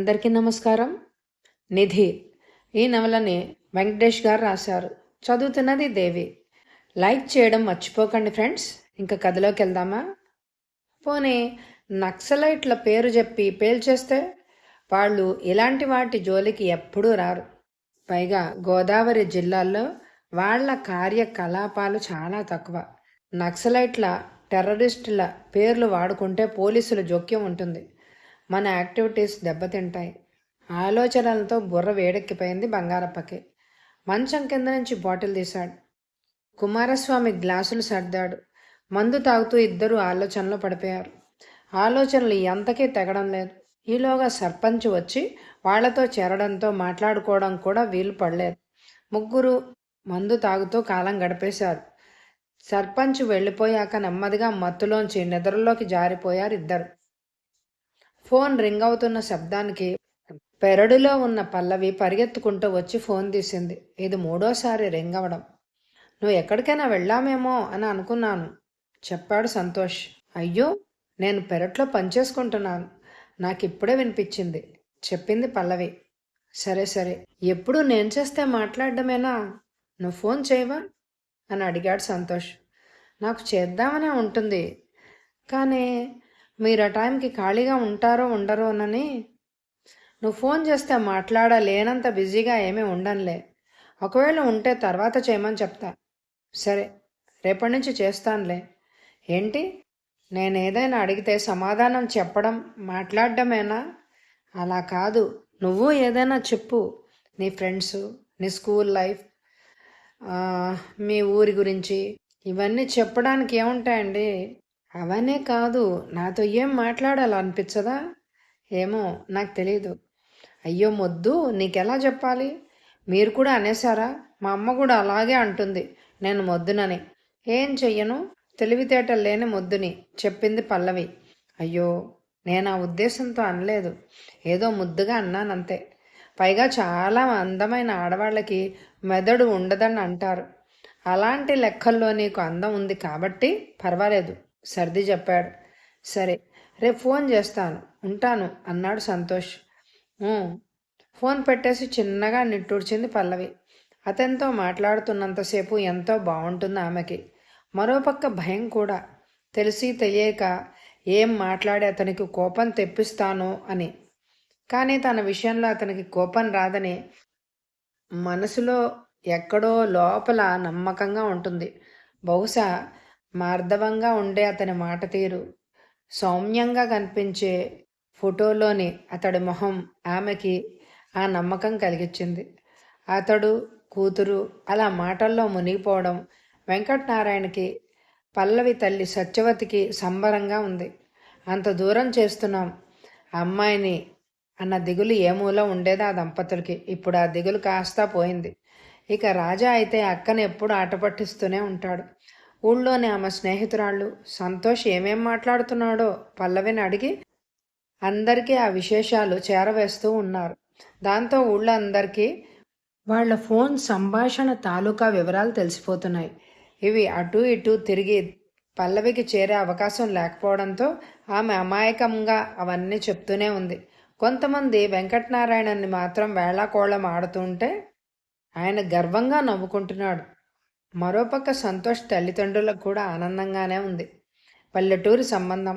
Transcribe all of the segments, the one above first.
అందరికీ నమస్కారం. నిధి ఈ నవలని వెంకటేష్ గారు రాశారు. చదువుతున్నది దేవి. లైక్ చేయడం మర్చిపోకండి ఫ్రెండ్స్. ఇంకా కథలోకి వెళ్దామా? పోనీ నక్సలైట్ల పేరు చెప్పి పేల్చేస్తే వాళ్ళు ఇలాంటి వాటి జోలికి ఎప్పుడూ రారు. పైగా గోదావరి జిల్లాల్లో వాళ్ళ కార్యకలాపాలు చాలా తక్కువ. నక్సలైట్ల టెర్రరిస్టుల పేర్లు వాడుకుంటే పోలీసుల జోక్యం ఉంటుంది. మన యాక్టివిటీస్ దెబ్బతింటాయి. ఆలోచనలతో బుర్ర వేడెక్కిపోయింది బంగారప్పకి. మంచం కింద నుంచి బాటిల్ తీశాడు. కుమారస్వామి గ్లాసులు సర్దాడు. మందు తాగుతూ ఇద్దరూ ఆలోచనలో పడిపోయారు. ఆలోచనలు ఎంతకీ తెగడం లేదు. ఈలోగా సర్పంచ్ వచ్చి వాళ్లతో చేరడంతో మాట్లాడుకోవడం కూడా వీలు పడలేదు. ముగ్గురు మందు తాగుతూ కాలం గడిపేశారు. సర్పంచ్ వెళ్ళిపోయాక నెమ్మదిగా మత్తులోంచి నిద్రలోకి జారిపోయారు ఇద్దరు. ఫోన్ రింగ్ అవుతున్న శబ్దానికి పెరడులో ఉన్న పల్లవి పరిగెత్తుకుంటూ వచ్చి ఫోన్ తీసింది. ఇది మూడోసారి రింగ్ అవడం. నువ్వు ఎక్కడికైనా వెళ్ళామేమో అని అనుకున్నాను, చెప్పాడు సంతోష్. అయ్యో, నేను పెరట్లో పనిచేసుకుంటున్నాను. నాకిప్పుడే వినిపించింది, చెప్పింది పల్లవి. సరే సరే, ఎప్పుడు నేను చేస్తే మాట్లాడడమేనా? నువ్వు ఫోన్ చేయవా అని అడిగాడు సంతోష్. నాకు చేద్దామనే ఉంటుంది, కానీ మీరు ఆ టైంకి ఖాళీగా ఉంటారో ఉండరోనని. నువ్వు ఫోన్ చేస్తే మాట్లాడలేనంత బిజీగా ఏమీ ఉండనులే. ఒకవేళ ఉంటే తర్వాత చేయమని చెప్తా. సరే, రేపటి నుంచి చేస్తానులే. ఏంటి, నేను ఏదైనా అడిగితే సమాధానం చెప్పడం మాట్లాడడమేనా? అలా కాదు, నువ్వు ఏదైనా చెప్పు. నీ ఫ్రెండ్స్, నీ స్కూల్ లైఫ్, మీ ఊరి గురించి ఇవన్నీ చెప్పడానికి ఏముంటాయండి? అవనే కాదు, నాతో ఏం మాట్లాడాలనిపించదా? ఏమో, నాకు తెలీదు. అయ్యో మొద్దు, నీకెలా చెప్పాలి? మీరు కూడా అనేసారా? మా అమ్మ కూడా అలాగే అంటుంది, నేను మొద్దునని. ఏం చెయ్యను, తెలివితేటలు లేని మొద్దుని, చెప్పింది పల్లవి. అయ్యో, నేను ఆ ఉద్దేశంతో అనలేదు, ఏదో ముద్దుగా అన్నానంతే. పైగా చాలా అందమైన ఆడవాళ్ళకి మెదడు ఉండదని అంటారు. అలాంటి లెక్కల్లో నీకు అందం ఉంది కాబట్టి పర్వాలేదు, సర్ది చెప్పాడు. సరే, రేపు ఫోన్ చేస్తాను, ఉంటాను అన్నాడు సంతోష్. ఫోన్ పెట్టేసి చిన్నగా నిట్టూర్చింది పల్లవి. అతనితో మాట్లాడుతున్నంతసేపు ఎంతో బాగుంటుంది ఆమెకి. మరోపక్క భయం కూడా, తెలిసి తెలియక ఏం మాట్లాడి అతనికి కోపం తెప్పిస్తానో అని. కానీ తన విషయంలో అతనికి కోపం రాదని మనసులో ఎక్కడో లోపల నమ్మకంగా ఉంటుంది. బహుశా మార్దవంగా ఉండే అతని మాట తీరు, సౌమ్యంగా కనిపించే ఫోటోలోని అతడి మొహం ఆమెకి ఆ నమ్మకం కలిగించింది. అతడు, కూతురు అలా మాటల్లో మునిగిపోవడం వెంకటనారాయణకి, పల్లవి తల్లి సత్యవతికి సంబరంగా ఉంది. అంత దూరం చేస్తున్నాం అమ్మాయిని అన్న దిగులు ఏ మూల ఉండేది ఆ దంపతులకి. ఇప్పుడు ఆ దిగులు కాస్తా పోయింది. ఇక రాజా అయితే అక్కని ఎప్పుడు ఆట పట్టిస్తూనే ఉంటాడు. ఊళ్ళోని ఆమె స్నేహితురాళ్ళు సంతోష్ ఏమేం మాట్లాడుతున్నాడో పల్లవిని అడిగి అందరికీ ఆ విశేషాలు చేరవేస్తూ ఉన్నారు. దాంతో ఊళ్ళో అందరికీ వాళ్ళ ఫోన్ సంభాషణ తాలూకా వివరాలు తెలిసిపోతున్నాయి. ఇవి అటు ఇటు తిరిగి పల్లవికి చేరే అవకాశం లేకపోవడంతో ఆమె అమాయకంగా అవన్నీ చెప్తూనే ఉంది. కొంతమంది వెంకటనారాయణని మాత్రం వేళాకోళం ఆడుతుంటే ఆయన గర్వంగా నవ్వుకుంటున్నాడు. మరోపక్క సంతోష్ తల్లిదండ్రులకు కూడా ఆనందంగానే ఉంది. పల్లెటూరి సంబంధం,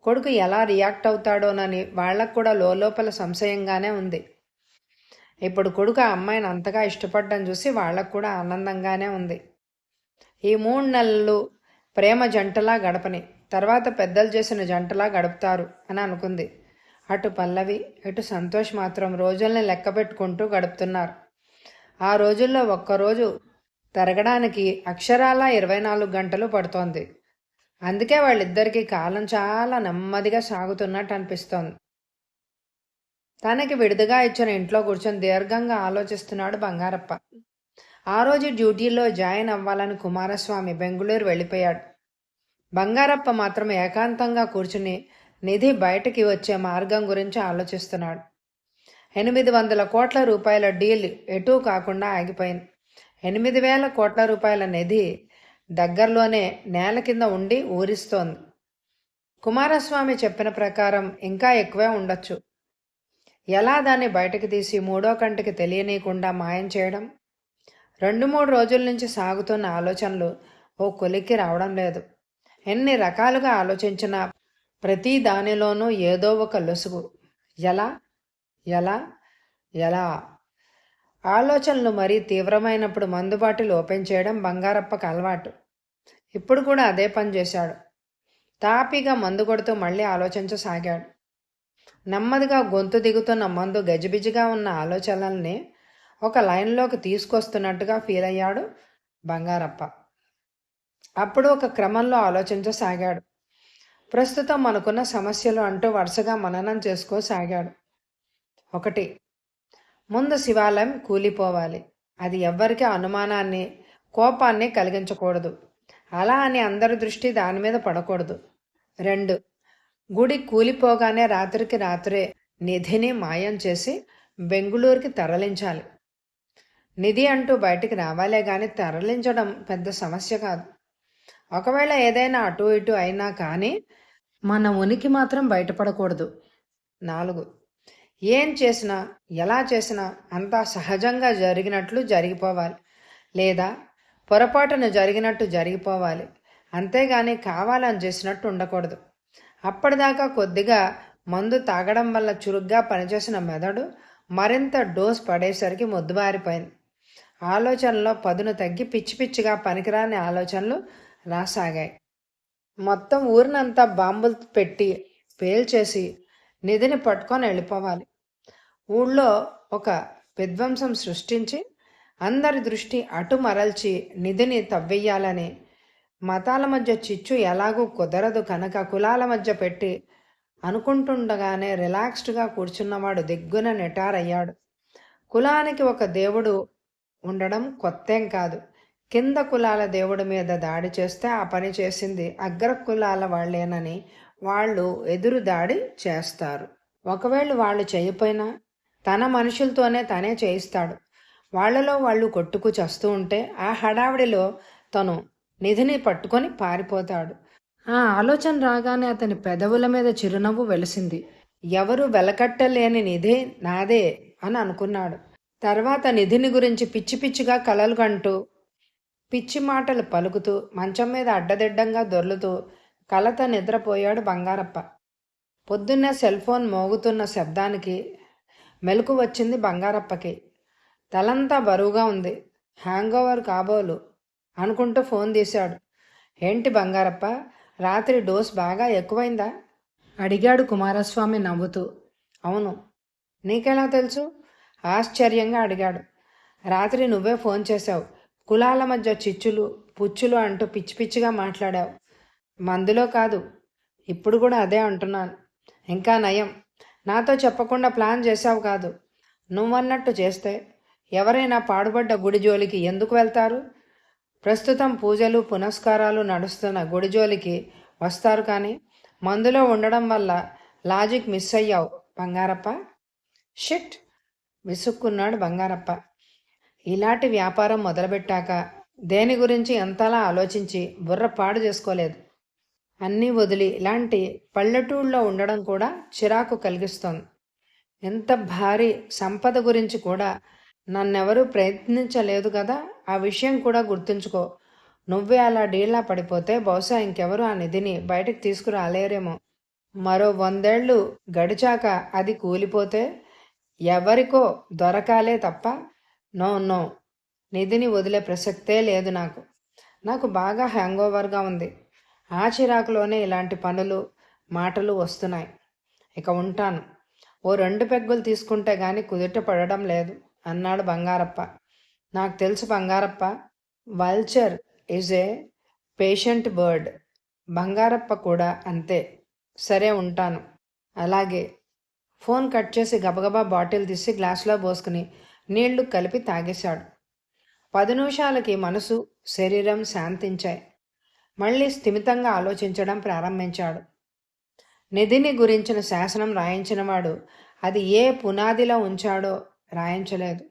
కొడుకు ఎలా రియాక్ట్ అవుతాడోనని వాళ్ళకు కూడా లోపల సంశయంగానే ఉంది. ఇప్పుడు కొడుకు ఆ అమ్మాయిని అంతగా ఇష్టపడడం చూసి వాళ్ళకు కూడా ఆనందంగానే ఉంది. ఈ 3 నెలలు ప్రేమ జంటలా గడపని, తర్వాత పెద్దలు చేసిన జంటలా గడుపుతారు అని అనుకుంది. అటు పల్లవి, ఇటు సంతోష్ మాత్రం రోజుల్ని లెక్క పెట్టుకుంటూ గడుపుతున్నారు. ఆ రోజుల్లో ఒక్కరోజు తరగడానికి అక్షరాల 24 గంటలు పడుతోంది. అందుకే వాళ్ళిద్దరికీ కాలం చాలా నెమ్మదిగా సాగుతున్నట్టు అనిపిస్తోంది. తనకి విడుదగా ఇచ్చిన ఇంట్లో కూర్చొని దీర్ఘంగా ఆలోచిస్తున్నాడు బంగారప్ప. ఆ రోజు డ్యూటీలో జాయిన్ అవ్వాలని కుమారస్వామి బెంగుళూరు వెళ్ళిపోయాడు. బంగారప్ప మాత్రం ఏకాంతంగా కూర్చుని నిధి బయటికి వచ్చే మార్గం గురించి ఆలోచిస్తున్నాడు. 800 కోట్ల రూపాయల డీల్ ఎటూ కాకుండా ఆగిపోయింది. 8,000 కోట్ల రూపాయల నిధి దగ్గరలోనే నేల కింద ఉండి ఊరిస్తోంది. కుమారస్వామి చెప్పిన ప్రకారం ఇంకా ఎక్కువే ఉండొచ్చు. ఎలా దాన్ని బయటకు తీసి మూడో కంటికి తెలియనీయకుండా మాయం చేయడం? 2-3 రోజుల నుంచి సాగుతున్న ఆలోచనలు ఓ కొలిక్కి రావడం లేదు. ఎన్ని రకాలుగా ఆలోచించినా ప్రతి దానిలోనూ ఏదో ఒక లొసుగు. ఎలా ఎలా ఎలా ఆలోచనలు మరీ తీవ్రమైనప్పుడు మందు బాటిల్ ఓపెన్ చేయడం బంగారప్పకు అలవాటు. ఇప్పుడు కూడా అదే పని చేశాడు. తాపీగా మందు కొడుతూ మళ్ళీ ఆలోచించసాగాడు. నెమ్మదిగా గొంతు దిగుతున్న మందు గజిబిజిగా ఉన్న ఆలోచనల్ని ఒక లైన్లోకి తీసుకొస్తున్నట్టుగా ఫీల్ అయ్యాడు బంగారప్ప. అప్పుడు ఒక క్రమంలో ఆలోచించసాగాడు. ప్రస్తుతం మనకున్న సమస్యలు అంటూ వరుసగా మననం చేసుకోసాగాడు. 1. ముందు శివాలయం కూలిపోవాలి. అది ఎవ్వరికీ అనుమానాన్ని, కోపాన్ని కలిగించకూడదు. అలా అని అందరి దృష్టి దాని మీద పడకూడదు. 2. గుడి కూలిపోగానే రాత్రికి రాత్రే నిధిని మాయం చేసి బెంగుళూరుకి తరలించాలి. నిధి అంటూ బయటికి రావాలే కానీ తరలించడం పెద్ద సమస్య కాదు. ఒకవేళ ఏదైనా అటు ఇటు అయినా కానీ మన ఉనికి మాత్రం బయటపడకూడదు. 4. ఏం చేసినా ఎలా చేసినా అంతా సహజంగా జరిగినట్లు జరిగిపోవాలి, లేదా పొరపాటున జరిగినట్టు జరిగిపోవాలి. అంతేగాని కావాలని చేసినట్టు ఉండకూడదు. అప్పటిదాకా కొద్దిగా మందు తాగడం వల్ల చురుగ్గా పనిచేసిన మెదడు మరింత డోస్ పడేసరికి మొద్దుబారిపోయింది. ఆలోచనలో పదును తగ్గి పిచ్చి పిచ్చిగా పనికిరాని ఆలోచనలు రాసాగాయి. మొత్తం ఊరినంతా బాంబులు పెట్టి పేల్చేసి నిధిని పట్టుకొని వెళ్ళిపోవాలి. ఊళ్ళో ఒక విధ్వంసం సృష్టించి అందరి దృష్టి అటు మరల్చి నిధిని తవ్వెయ్యాలని. మతాల మధ్య చిచ్చు ఎలాగూ కుదరదు కనుక కులాల మధ్య పెట్టి అనుకుంటుండగానే రిలాక్స్డ్గా కూర్చున్నవాడు దిగ్గున నిటారయ్యాడు. కులానికి ఒక దేవుడు ఉండడం కొత్తేం కాదు. కింద కులాల దేవుడి మీద దాడి చేస్తే ఆ పని చేసింది అగ్ర కులాల వాళ్ళేనని వాళ్ళు ఎదురు దాడి చేస్తారు. ఒకవేళ వాళ్ళు చేయపోయినా తన మనుషులతోనే తనే చేయిస్తాడు. వాళ్లలో వాళ్ళు కొట్టుకు చస్తూ ఉంటే ఆ హడావిడిలో తను నిధిని పట్టుకొని పారిపోతాడు. ఆ ఆలోచన రాగానే అతని పెదవుల మీద చిరునవ్వు వెలిసింది. ఎవరు వెలకట్టలేని నిధి నాదే అని అనుకున్నాడు. తర్వాత నిధిని గురించి పిచ్చి పిచ్చిగా కలలు కంటూ పిచ్చి మాటలు పలుకుతూ మంచం మీద అడ్డదిడ్డంగా దొర్లుతూ కలత నిద్రపోయాడు బంగారప్ప. పొద్దున్నే సెల్ ఫోన్ మోగుతున్న శబ్దానికి మెలకు వచ్చింది బంగారప్పకి. తలంతా బరువుగా ఉంది. హ్యాంగ్ ఓవర్ కాబోలు అనుకుంటూ ఫోన్ తీశాడు. ఏంటి బంగారప్ప, రాత్రి డోస్ బాగా ఎక్కువైందా అడిగాడు కుమారస్వామి నవ్వుతూ. అవును, నీకెలా తెలుసు ఆశ్చర్యంగా అడిగాడు. రాత్రి నువ్వే ఫోన్ చేశావు. కులాల మధ్య చిచ్చులు పుచ్చులు అంటూ పిచ్చి పిచ్చిగా మాట్లాడావు. మందులో కాదు, ఇప్పుడు కూడా అదే అంటున్నాను. ఇంకా నయం, నాతో చెప్పకుండా ప్లాన్ చేశావు కాదు. నువ్వన్నట్టు చేస్తే ఎవరైనా పాడుపడ్డ గుడి జోలికి ఎందుకు వెళ్తారు? ప్రస్తుతం పూజలు పునస్కారాలు నడుస్తున్న గుడి జోలికి వస్తారు కానీ మందులో ఉండడం వల్ల లాజిక్ మిస్ అయ్యావు బంగారప్ప. షిట్ విసుక్కున్నాడు బంగారప్ప. ఇలాంటి వ్యాపారం మొదలుపెట్టాక దేని గురించి ఎంతలా ఆలోచించి బుర్ర పాడు చేసుకోలేదు. అన్నీ వదిలి ఇలాంటి పల్లెటూళ్ళలో ఉండడం కూడా చిరాకు కలిగిస్తోంది. ఎంత భారీ సంపద గురించి కూడా నన్నెవరూ ప్రయత్నించలేదు కదా. ఆ విషయం కూడా గుర్తుంచుకో. నువ్వే అలా డీలా పడిపోతే బహుశా ఇంకెవరు ఆ నిధిని బయటకు తీసుకురాలేరేమో. మరో 100 ఏళ్ళు గడిచాక అది కూలిపోతే ఎవరికో దొరకాలే తప్ప నో నో, నిధిని వదిలే ప్రసక్తే లేదు. నాకు బాగా హ్యాంగ్ ఓవర్గా ఉంది. ఆ చిరాకులోనే ఇలాంటి పనులు మాటలు వస్తున్నాయి. ఇక ఉంటాను. ఓ 2 పెగ్గులు తీసుకుంటే గాని కుదుట పడడం లేదు అన్నాడు బంగారప్ప. నాకు తెలుసు Bangarappa, vulture is a patient bird. Bangarappa కూడా అంతే. సరే ఉంటాను. అలాగే. ఫోన్ కట్ చేసి గబగబా బాటిల్ తీసి గ్లాసులో పోసుకుని నీళ్లు కలిపి తాగేశాడు. 10 నిమిషాలకి మనసు శరీరం శాంతించాయి. మళ్ళీ స్థిమితంగా ఆలోచించడం ప్రారంభించాడు. నిధిని గురించిన శాసనం రాయించినవాడు అది ఏ పునాదిలో ఉంచాడో రాయించలేదు.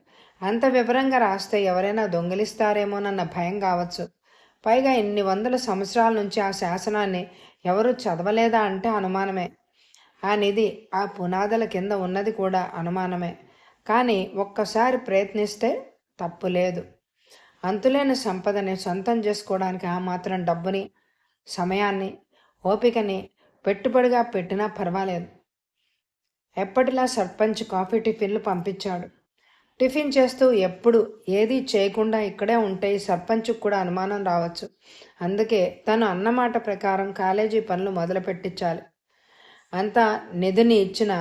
అంత వివరంగా రాస్తే ఎవరైనా దొంగిలిస్తారేమోనన్న భయం కావచ్చు. పైగా ఇన్ని 100 సంవత్సరాల నుంచి ఆ శాసనాన్ని ఎవరూ చదవలేదా అంటే అనుమానమే. ఆ నిధి ఆ పునాదుల కింద ఉన్నది కూడా అనుమానమే. కానీ ఒక్కసారి ప్రయత్నిస్తే తప్పు లేదు. అంతులేని సంపదని సొంతం చేసుకోవడానికి ఆ మాత్రం డబ్బుని, సమయాన్ని, ఓపికని పెట్టుబడిగా పెట్టినా పర్వాలేదు. ఎప్పటిలా సర్పంచ్ కాఫీ టిఫిన్లు పంపించాడు. టిఫిన్ చేస్తూ ఎప్పుడు ఏదీ చేయకుండా ఇక్కడే ఉంటే ఈ సర్పంచ్కి కూడా అనుమానం రావచ్చు. అందుకే తను అన్నమాట ప్రకారం కాలేజీ పనులు మొదలు పెట్టించాలి. అంతా నిధిని ఇచ్చిన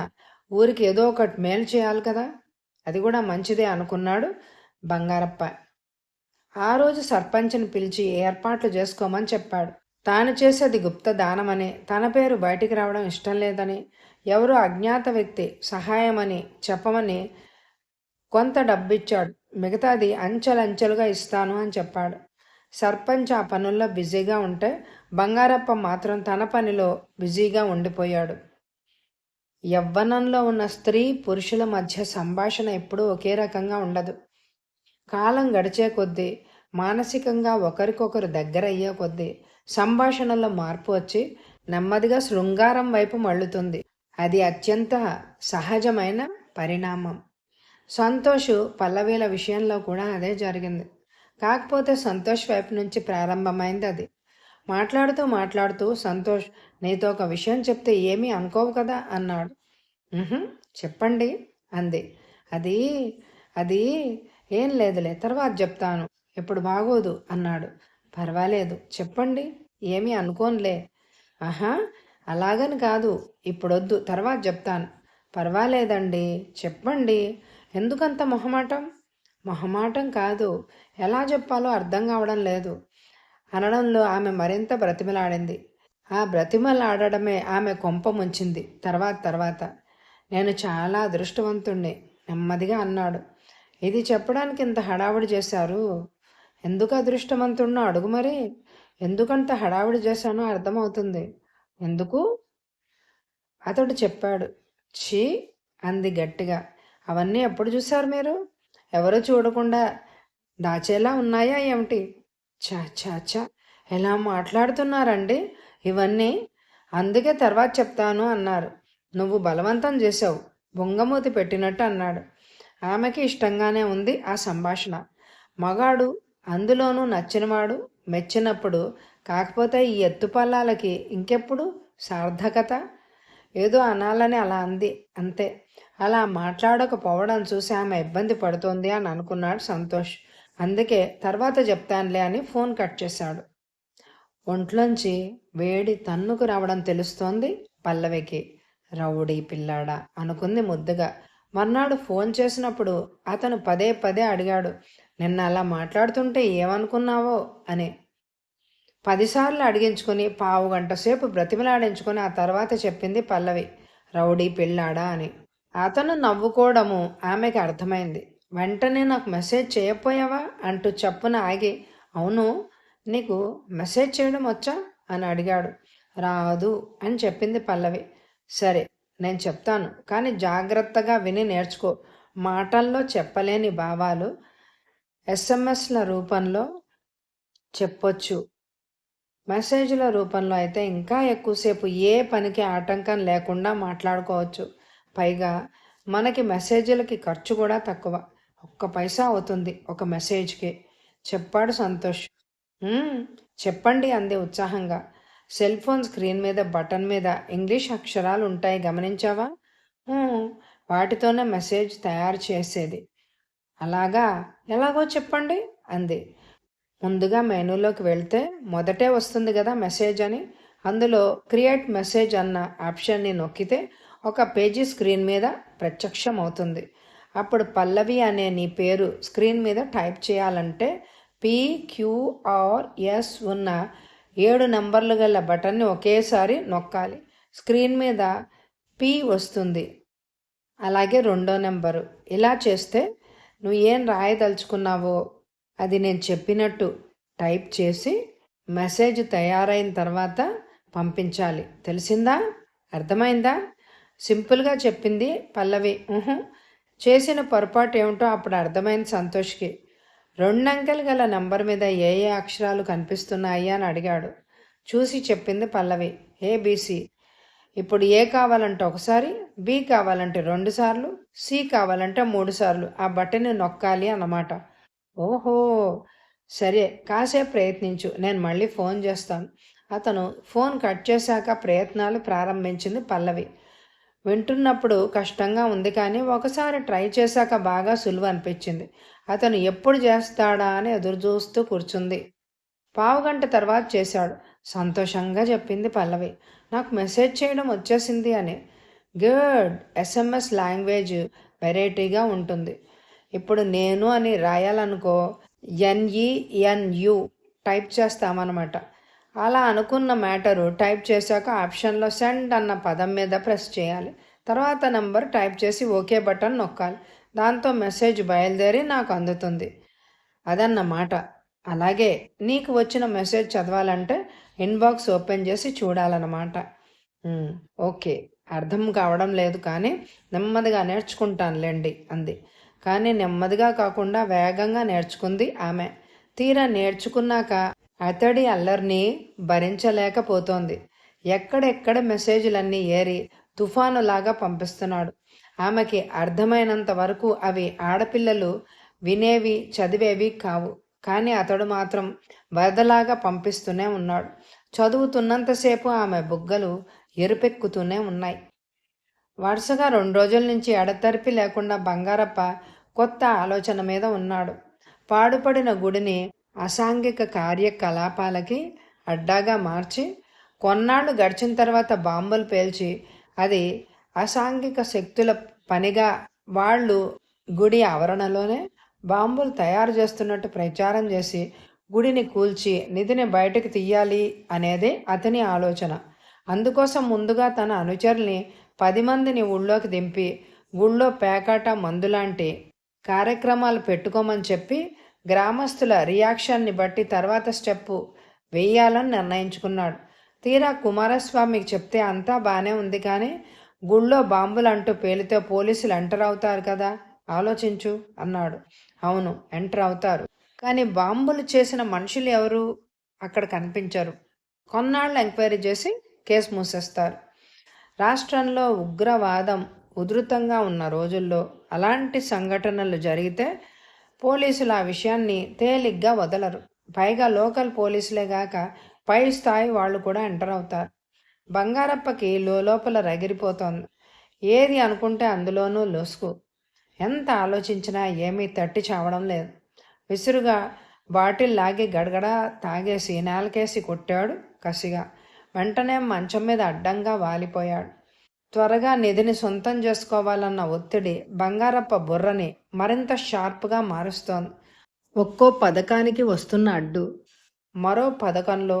ఊరికి ఏదో ఒకటి మేలు చేయాలి కదా, అది కూడా మంచిదే అనుకున్నాడు బంగారప్ప. ఆ రోజు సర్పంచ్ని పిలిచి ఏర్పాట్లు చేసుకోమని చెప్పాడు. తాను చేసేది గుప్త దానమని, తన పేరు బయటికి రావడం ఇష్టం లేదని, ఎవరో అజ్ఞాత వ్యక్తి సహాయమని చెప్పమని కొంత డబ్బిచ్చాడు. మిగతాది అంచెలంచెలుగా ఇస్తాను అని చెప్పాడు. సర్పంచ్ ఆ పనుల్లో బిజీగా ఉంటే బంగారప్ప మాత్రం తన పనిలో బిజీగా ఉండిపోయాడు. యవ్వనంలో ఉన్న స్త్రీ పురుషుల మధ్య సంభాషణ ఎప్పుడూ ఒకే రకంగా ఉండదు. కాలం గడిచే కొద్దీ, మానసికంగా ఒకరికొకరు దగ్గరయ్యే కొద్దీ సంభాషణలో మార్పు వచ్చి నెమ్మదిగా శృంగారం వైపు మళ్ళుతుంది. అది అత్యంత సహజమైన పరిణామం. సంతోష్ పల్లవీల విషయంలో కూడా అదే జరిగింది. కాకపోతే సంతోష్ వైపు నుంచి ప్రారంభమైంది అది. మాట్లాడుతూ మాట్లాడుతూ సంతోష్, నీతో ఒక విషయం చెప్తే ఏమీ అనుకోవు కదా అన్నాడు. చెప్పండి అంది. అది అది ఏం లేదులే, తర్వాత చెప్తాను, ఇప్పుడు బాగోదు అన్నాడు. పర్వాలేదు చెప్పండి, ఏమీ అనుకోనులే. ఆహా, అలాగని కాదు, ఇప్పుడొద్దు, తర్వాత చెప్తాను. పర్వాలేదండి చెప్పండి. ఎందుకంత మొహమాటం? మొహమాటం కాదు, ఎలా చెప్పాలో అర్థం కావడం లేదు అనడంలో ఆమె మరింత బ్రతిమలాడింది. ఆ బ్రతిమలాడడమే ఆమె కొంప ముంచింది. తర్వాత నేను చాలా అదృష్టవంతుణ్ణి నెమ్మదిగా అన్నాడు. ఇది చెప్పడానికి ఇంత హడావుడి చేశారు? ఎందుకు అదృష్టవంతుణ్ణో అడుగు మరి. ఎందుకంత హడావుడి చేశానో అర్థమవుతుంది. ఎందుకు? అతడు చెప్పాడు. ఛీ అంది గట్టిగా. అవన్నీ ఎప్పుడు చూశారు మీరు? ఎవరు చూడకుండా దాచేలా ఉన్నాయా ఏమిటి? చా చా చా, ఎలా మాట్లాడుతున్నారండి ఇవన్నీ? అందుకే తర్వాత చెప్తాను అన్నారు. నువ్వు బలవంతం చేసావు, బొంగమూతి పెట్టినట్టు అన్నాడు. ఆమెకి ఇష్టంగానే ఉంది ఆ సంభాషణ. మగాడు, అందులోనూ నచ్చినవాడు మెచ్చినప్పుడు, కాకపోతే ఈ ఎత్తుపల్లాలకి ఇంకెప్పుడు సార్థకత? ఏదో అనాలని అలా అంది అంతే. అలా మాట్లాడకపోవడం చూసి ఆమె ఇబ్బంది పడుతోంది అని అనుకున్నాడు సంతోష్. అందుకే తర్వాత చెప్తానులే అని ఫోన్ కట్ చేశాడు. ఒంట్లోంచి వేడి తన్నుకు రావడం తెలుస్తోంది పల్లవికి. రౌడీ పిల్లాడా అనుకుంది ముద్దుగా. మర్నాడు ఫోన్ చేసినప్పుడు అతను పదే పదే అడిగాడు, నిన్న అలా మాట్లాడుతుంటే ఏమనుకున్నావో అని. 10 సార్లు అడిగించుకుని పావుగంట సేపు బ్రతిమలాడించుకొని ఆ తర్వాత చెప్పింది పల్లవి, రౌడీ పిల్లాడా అని. అతను నవ్వుకోవడము ఆమెకి అర్థమైంది. వెంటనే నాకు మెసేజ్ చేయకపోయావా అంటూ చప్పున ఆగి, అవును, నీకు మెసేజ్ చేయడం వచ్చా అని అడిగాడు. రాదు అని చెప్పింది పల్లవి. సరే, నేను చెప్తాను, కానీ జాగ్రత్తగా విని నేర్చుకో. మాటల్లో చెప్పలేని భావాలు ఎస్ఎంఎస్ల రూపంలో చెప్పొచ్చు, మెసేజ్ల రూపంలో అయితే ఇంకా ఎక్కువసేపు ఏ పనికి ఆటంకం లేకుండా మాట్లాడుకోవచ్చు. పైగా మనకి మెసేజ్లకి ఖర్చు కూడా తక్కువ, 1 పైసా అవుతుంది ఒక మెసేజ్కి, చెప్పాడు సంతోష్. చెప్పండి అంది ఉత్సాహంగా. సెల్ ఫోన్ స్క్రీన్ మీద బటన్ మీద ఇంగ్లీష్ అక్షరాలు ఉంటాయి, గమనించావా? వాటితోనే మెసేజ్ తయారు చేసేది. అలాగా, ఎలాగో చెప్పండి అంది. ముందుగా మెనూలోకి వెళ్తే మొదటే వస్తుంది కదా మెసేజ్ అని. అందులో క్రియేట్ మెసేజ్ అన్న ఆప్షన్ని నొక్కితే ఒక పేజీ స్క్రీన్ మీద ప్రత్యక్షం అవుతుంది. అప్పుడు పల్లవి అనే నీ పేరు స్క్రీన్ మీద టైప్ చేయాలంటే PQRS ఉన్న 7 నంబర్లు గల బటన్ని ఒకేసారి నొక్కాలి. స్క్రీన్ మీద P వస్తుంది, అలాగే 2వ నెంబరు. ఇలా చేస్తే నువ్వు ఏం రాయదలుచుకున్నావో అది నేను చెప్పినట్టు టైప్ చేసి మెసేజ్ తయారైన తర్వాత పంపించాలి. తెలిసిందా? అర్థమైందా? సింపుల్గా చెప్పింది పల్లవి. చేసిన పొరపాటు ఏమిటో అప్పుడు అర్థమైంది సంతోష్కి. 2 అంకెలు గల నంబర్ మీద ఏ ఏ అక్షరాలు కనిపిస్తున్నాయి అని అడిగాడు. చూసి చెప్పింది పల్లవి. ABC. ఇప్పుడు ఏ కావాలంటే ఒకసారి, బి కావాలంటే 2 సార్లు, సి కావాలంటే 3 సార్లు ఆ బటన్ని నొక్కాలి అన్నమాట. ఓహో! సరే, కాసేపు ప్రయత్నించు, నేను మళ్ళీ ఫోన్ చేస్తాను. అతను ఫోన్ కట్ చేశాక ప్రయత్నాలు ప్రారంభించింది పల్లవి. వింటున్నప్పుడు కష్టంగా ఉంది, కానీ ఒకసారి ట్రై చేశాక బాగా సులువు అనిపించింది. అతను ఎప్పుడు చేస్తాడా అని ఎదురు చూస్తూ కూర్చుంది. పావుగంట తర్వాత చేశాడు. సంతోషంగా చెప్పింది పల్లవి. నాకు మెసేజ్ చేయడం వచ్చేసింది అని. గుడ్. ఎస్ఎంఎస్ లాంగ్వేజ్ వెరైటీగా ఉంటుంది. ఇప్పుడు నేను అని రాయాలనుకో, NENU టైప్ చేస్తామన్నమాట. అలా అనుకున్న మ్యాటరు టైప్ చేశాక ఆప్షన్లో సెండ్ అన్న పదం మీద ప్రెస్ చేయాలి. తర్వాత నంబర్ టైప్ చేసి ఓకే బటన్ నొక్కాలి. దాంతో మెసేజ్ బయలుదేరి నాకు అందుతుంది. అదన్నమాట. అలాగే నీకు వచ్చిన మెసేజ్ చదవాలంటే ఇన్బాక్స్ ఓపెన్ చేసి చూడాలన్నమాట. ఓకే, అర్థం కావడం లేదు, కానీ నెమ్మదిగా నేర్చుకుంటానులేండి అంది. కానీ నెమ్మదిగా కాకుండా వేగంగా నేర్చుకుంది ఆమె. తీరా నేర్చుకున్నాక అతడి అల్లరిని భరించలేకపోతోంది. ఎక్కడెక్కడ మెసేజ్లన్నీ ఏరి తుఫానులాగా పంపిస్తున్నాడు. ఆమెకి అర్థమైనంత వరకు అవి ఆడపిల్లలు వినేవి చదివేవి కావు. కానీ అతడు మాత్రం వరదలాగా పంపిస్తూనే ఉన్నాడు. చదువుతున్నంతసేపు ఆమె బుగ్గలు ఎరుపెక్కుతూనే ఉన్నాయి. వరుసగా 2 రోజుల నుంచి ఎడతెరిపి లేకుండా బంగారప్ప కొత్త ఆలోచన మీద ఉన్నాడు. పాడుపడిన గుడిని అసాంఘిక కార్యకలాపాలకి అడ్డాగా మార్చి, కొన్నాళ్ళు గడిచిన తర్వాత బాంబులు పేల్చి, అది అసాంఘిక శక్తుల పనిగా వాళ్ళు గుడి ఆవరణలోనే బాంబులు తయారు చేస్తున్నట్టు ప్రచారం చేసి గుడిని కూల్చి నిధిని బయటకు తీయాలి అనేదే అతని ఆలోచన. అందుకోసం ముందుగా తన అనుచరుల్ని 10 మందిని ఊళ్ళోకి దింపి గుళ్ళో పేకాట మందులాంటి కార్యక్రమాలు పెట్టుకోమని చెప్పి గ్రామస్తుల రియాక్షన్ని బట్టి తర్వాత స్టెప్పు వేయాలని నిర్ణయించుకున్నాడు. తీరా కుమారస్వామికి చెప్తే అంతా బాగానే ఉంది, కానీ గుళ్ళో బాంబులు అంటూ పేలితే పోలీసులు ఎంటర్ అవుతారు కదా, ఆలోచించు అన్నాడు. అవును, ఎంటర్ అవుతారు, కానీ బాంబులు చేసిన మనుషులు ఎవరు అక్కడ కనిపించరు. కొన్నాళ్ళు ఎంక్వైరీ చేసి కేసు మూసేస్తారు. రాష్ట్రంలో ఉగ్రవాదం ఉధృతంగా ఉన్న రోజుల్లో అలాంటి సంఘటనలు జరిగితే పోలీసులు ఆ విషయాన్ని తేలిగ్గా వదలరు. పైగా లోకల్ పోలీసులే గాక పై స్థాయి వాళ్ళు కూడా ఎంటర్ అవుతారు. బంగారప్పకి లోపల రగిరిపోతోంది. ఏది అనుకుంటే అందులోనూ లొసుకు. ఎంత ఆలోచించినా ఏమీ తట్టి చావడం లేదు. విసురుగా బాటిల్ లాగి గడగడ తాగేసి నేలకేసి కొట్టాడు కసిగా. వెంటనే మంచం మీద అడ్డంగా వాలిపోయాడు. త్వరగా నిధిని సొంతం చేసుకోవాలన్న ఒత్తిడి బంగారప్ప బుర్రని మరింత షార్ప్గా మారుస్తోంది. ఒక్కో పథకానికి వస్తున్న అడ్డు మరో పథకంలో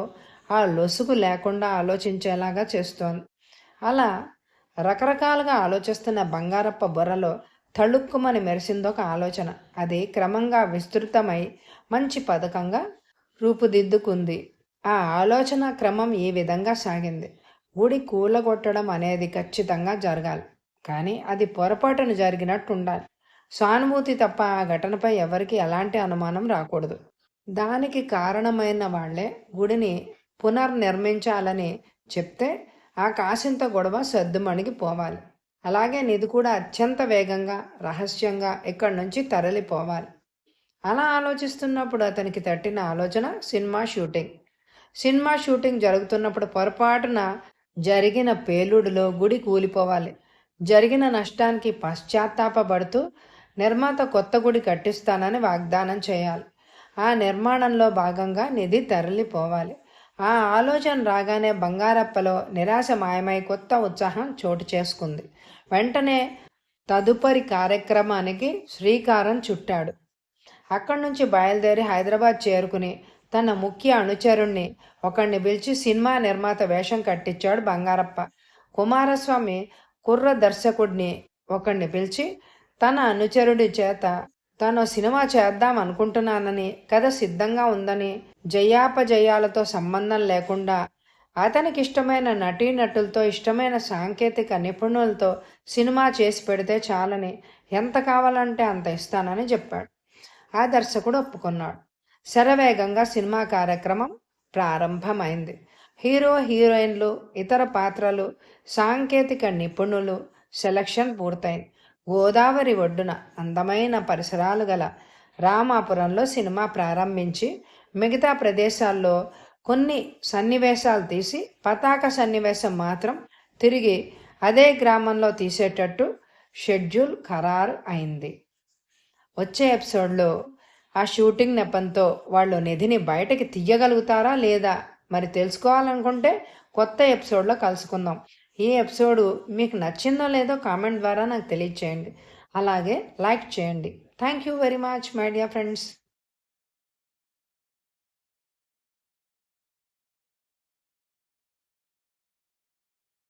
ఆ లొసుగు లేకుండా ఆలోచించేలాగా చేస్తోంది. అలా రకరకాలుగా ఆలోచిస్తున్న బంగారప్ప బుర్రలో తళుక్కుమని మెరిసిందొక ఆలోచన. అది క్రమంగా విస్తృతమై మంచి పథకంగా రూపుదిద్దుకుంది. ఆ ఆలోచన క్రమం ఈ విధంగా సాగింది. గుడి కూలగొట్టడం అనేది ఖచ్చితంగా జరగాలి, కానీ అది పొరపాటున జరిగినట్టు ఉండాలి. సానుభూతి తప్ప ఆ ఘటనపై ఎవరికి ఎలాంటి అనుమానం రాకూడదు. దానికి కారణమైన వాళ్లే గుడిని పునర్నిర్మించాలని చెప్తే ఆ కాసింత గొడవ సద్దుమణిగి పోవాలి. అలాగే నిధి కూడా అత్యంత వేగంగా రహస్యంగా ఇక్కడి నుంచి తరలిపోవాలి. అలా ఆలోచిస్తున్నప్పుడు అతనికి తట్టిన ఆలోచన సినిమా షూటింగ్. సినిమా షూటింగ్ జరుగుతున్నప్పుడు పొరపాటున జరిగిన పేలుడులో గుడి కూలిపోవాలి. జరిగిన నష్టానికి పశ్చాత్తాపపడుతూ నిర్మాత కొత్త గుడి కట్టిస్తానని వాగ్దానం చేయాలి. ఆ నిర్మాణంలో భాగంగా నిధి తరలిపోవాలి. ఆ ఆలోచన రాగానే బంగారప్పలో నిరాశ మాయమై కొత్త ఉత్సాహం చోటు చేసుకుంది. వెంటనే తదుపరి కార్యక్రమానికి శ్రీకారం చుట్టాడు. అక్కడి నుంచి బయలుదేరి హైదరాబాద్ చేరుకుని తన ముఖ్య అనుచరుణ్ణి ఒకడిని పిలిచి సినిమా నిర్మాత వేషం కట్టించాడు బంగారప్ప. కుమారస్వామి కుర్ర దర్శకుడిని ఒకడిని పిలిచి తన అనుచరుడి చేత తాను సినిమా చేద్దాం అనుకుంటున్నానని, కథ సిద్ధంగా ఉందని, జయాపజయాలతో సంబంధం లేకుండా అతనికి ఇష్టమైన నటీనటులతో ఇష్టమైన సాంకేతిక నిపుణులతో సినిమా చేసి పెడితే చాలని, ఎంత కావాలంటే అంత ఇస్తానని చెప్పాడు. ఆ దర్శకుడు ఒప్పుకున్నాడు. శరవేగంగా సినిమా కార్యక్రమం ప్రారంభమైంది. హీరో హీరోయిన్లు, ఇతర పాత్రలు, సాంకేతిక నిపుణులు సెలక్షన్ పూర్తయింది. గోదావరి ఒడ్డున అందమైన పరిసరాలు గల రామాపురంలో సినిమా ప్రారంభించి మిగతా ప్రదేశాల్లో కొన్ని సన్నివేశాలు తీసి పతాక సన్నివేశం మాత్రం తిరిగి అదే గ్రామంలో తీసేటట్టు షెడ్యూల్ ఖరారు అయింది. వచ్చే ఎపిసోడ్లో ఆ షూటింగ్ నెపంతో వాళ్ళు నిధిని బయటకి తీయగలుగుతారా లేదా మరి తెలుసుకోవాలనుకుంటే కొత్త ఎపిసోడ్లో కలుసుకుందాం. ఈ ఎపిసోడ్ మీకు నచ్చిందో లేదో కామెంట్ ద్వారా నాకు తెలియచేయండి. అలాగే లైక్ చేయండి. Thank you very much my dear friends.